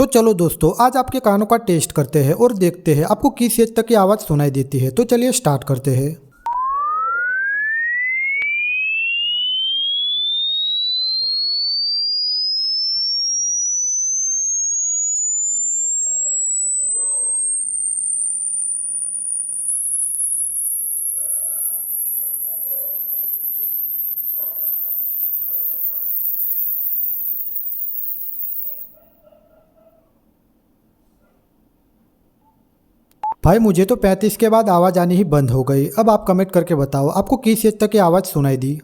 तो चलो दोस्तों, आज आपके कानों का टेस्ट करते हैं और देखते हैं आपको किस एज तक की आवाज़ सुनाई देती है। तो चलिए स्टार्ट करते हैं। भाई मुझे तो 35 के बाद आवाज़ आनी ही बंद हो गई। अब आप कमेंट करके बताओ आपको किस एज तक की आवाज़ सुनाई दी।